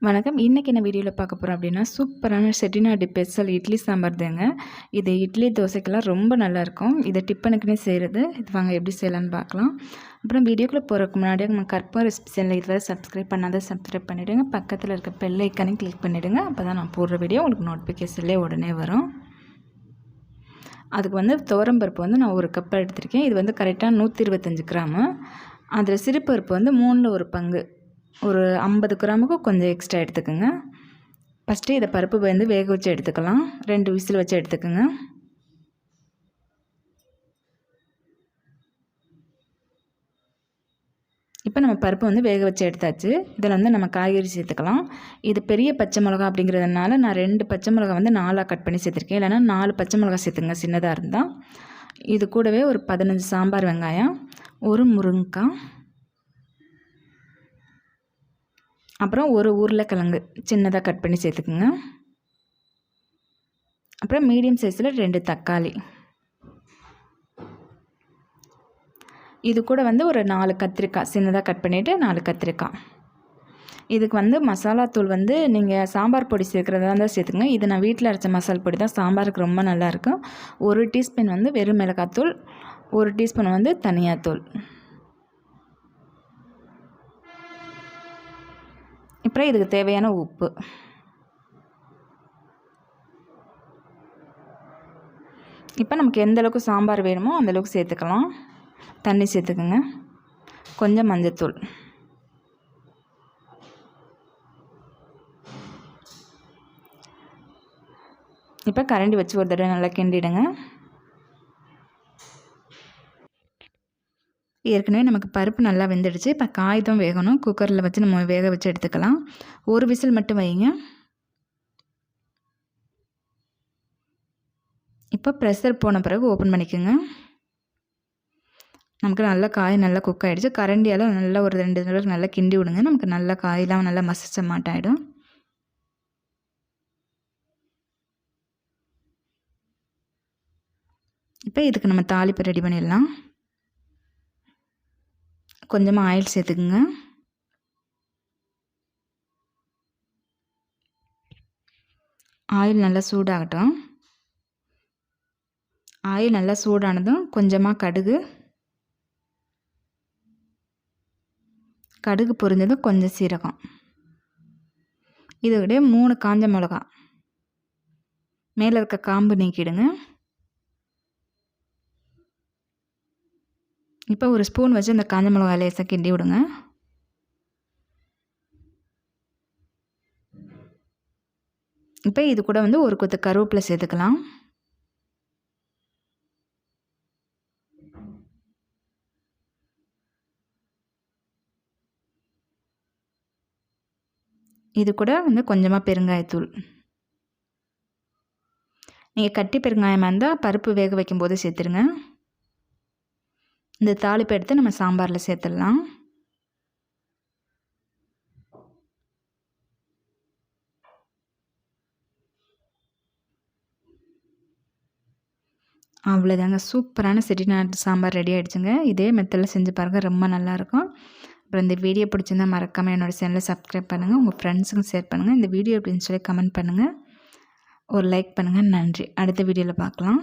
வணக்கம். இன்றைக்கி என்ன வீடியோவில் பார்க்க போகிறோம் அப்படின்னா, சூப்பரான செட்டிநாடு ஸ்பெஷல் இட்லி சாம்பார் தாங்க. இது இட்லி தோசைக்கெல்லாம் ரொம்ப நல்லாயிருக்கும். இதை டிப்பனுக்குன்னே செய்கிறது. இது வாங்க எப்படி செய்யலான்னு பார்க்கலாம். அப்புறம் வீடியோக்குள்ளே போகிறதுக்கு முன்னாடி நம்ம கற்பூர ரெசிபி சேனல் இதுவரை சப்ஸ்கிரைப் பண்ணாத சப்ஸ்கிரைப் பண்ணிவிடுங்க. பக்கத்தில் இருக்க பெல் ஐக்கானையும் கிளிக் பண்ணிவிடுங்க. அப்போ தான் நான் போடுற வீடியோ உங்களுக்கு நோட்டிஃபிகேஷன்லேயே உடனே வரும். அதுக்கு துவரம்பருப்பு நான் 1 கப் எடுத்திருக்கேன். இது கரெக்டாக 125 கிராமு. அதில் சிறுபருப்பு 3ல் 1 பங்கு, ஒரு 50 கிராமுக்கு கொஞ்சம் எக்ஸ்ட்ரா எடுத்துக்கோங்க. ஃபஸ்ட்டு இதை பருப்பு வேக வச்சு எடுத்துக்கலாம். 2 விசில் வச்சு எடுத்துக்கோங்க. இப்போ நம்ம பருப்பு வேக வச்சு எடுத்தாச்சு. இதில் நம்ம காய்கறி சேர்த்துக்கலாம். இது பெரிய பச்சை மிளகா அப்படிங்கிறதுனால நான் 2 பச்சை மிளகா 4ஆக கட் பண்ணி சேர்த்துருக்கேன். இல்லைனா 4 பச்சை மிளகா சேர்த்துங்க சின்னதாக இருந்தால். இது கூடவே ஒரு 15 சாம்பார் வெங்காயம், ஒரு முருங்கைக்காய், அப்புறம் ஒரு உருளைக்கிழங்கு சின்னதாக கட் பண்ணி சேர்த்துக்குங்க. அப்புறம் மீடியம் சைஸில் 2 தக்காளி. இது கூட ஒரு 4 கத்திரிக்காய் சின்னதாக கட் பண்ணிவிட்டு 4 கத்திரிக்காய். இதுக்கு மசாலா தூள் நீங்கள் சாம்பார் பொடி சேர்க்குறதா இருந்தால் சேர்த்துங்க. இது நான் வீட்டில் அரைச்ச மசாலா பொடி தான். சாம்பாருக்கு ரொம்ப நல்லாயிருக்கும். 1 டீஸ்பூன் வெறும் மிளகாத்தூள், 1 டீஸ்பூன் தனியாத்தூள். அப்புறம் இதுக்கு தேவையான உப்பு. இப்போ நமக்கு எந்த அளவுக்கு சாம்பார் வேணுமோ அந்தளவுக்கு சேர்த்துக்கலாம். தண்ணி சேர்த்துக்குங்க. கொஞ்சம் மஞ்சத்தூள். இப்போ கரண்டி வச்சு ஒரு தடவை நல்லா கிண்டிடுங்க. ஏற்கனவே நமக்கு பருப்பு நல்லா வெந்துடுச்சு. இப்போ காய் தான் வேகணும். குக்கரில் வச்சு நம்ம வேக வச்சு எடுத்துக்கலாம். 1 விசில் மட்டும் வைங்க. இப்போ ப்ரெஷர் போன பிறகு ஓப்பன் பண்ணிக்கோங்க. நமக்கு நல்லா காய் நல்லா குக் ஆகிடுச்சு. கரண்டியால் நல்லா ஒரு 2 தடவை நல்லா கிண்டி விடுங்க. நமக்கு நல்லா காயெலாம் நல்லா மசிச்ச மாட்டாயிடும். இப்போ இதுக்கு நம்ம தாளிப்பு ரெடி பண்ணிடலாம். கொஞ்சமாக ஆயில் சேர்த்துக்குங்க. ஆயில் நல்லா சூடாகட்டும். ஆயில் நல்லா சூடானதும் கொஞ்சமாக கடுகு பொரிஞ்சதும் கொஞ்சம் சீரகம். இதோடைய 3 காஞ்ச மிளகா. மேலே இருக்க காம்பு நீக்கிடுங்க. இப்போ ஒரு ஸ்பூன் வச்சு அந்த காஞ்ச மிளகா லேசாக கிண்டி விடுங்க. இப்போ இது கூட ஒரு கொத்து கருவேப்பிலை சேர்த்துக்கலாம். இது கூட கொஞ்சமாக பெருங்காயத்தூள். நீங்கள் கட்டி பெருங்காயமாக இருந்தால் பருப்பு வேக வைக்கும்போது சேர்த்துருங்க. இந்த தாளிப்பை எடுத்து நம்ம சாம்பாரில் சேர்த்துடலாம். அவ்வளோதாங்க, சூப்பரான செட்டிநாடு சாம்பார் ரெடி ஆகிடுச்சுங்க. இதே மெத்தடில் செஞ்சு பாருங்கள், ரொம்ப நல்லாயிருக்கும். அப்புறம் இந்த வீடியோ பிடிச்சிருந்தால் மறக்காமல் என்னோடய சேனலை சப்ஸ்கிரைப் பண்ணுங்கள். உங்கள் ஃப்ரெண்ட்ஸுக்கும் ஷேர் பண்ணுங்கள். இந்த வீடியோ எப்படின்னு சொல்லி கமெண்ட் பண்ணுங்கள். ஒரு லைக் பண்ணுங்கள். நன்றி. அடுத்த வீடியோவில் பார்க்கலாம்.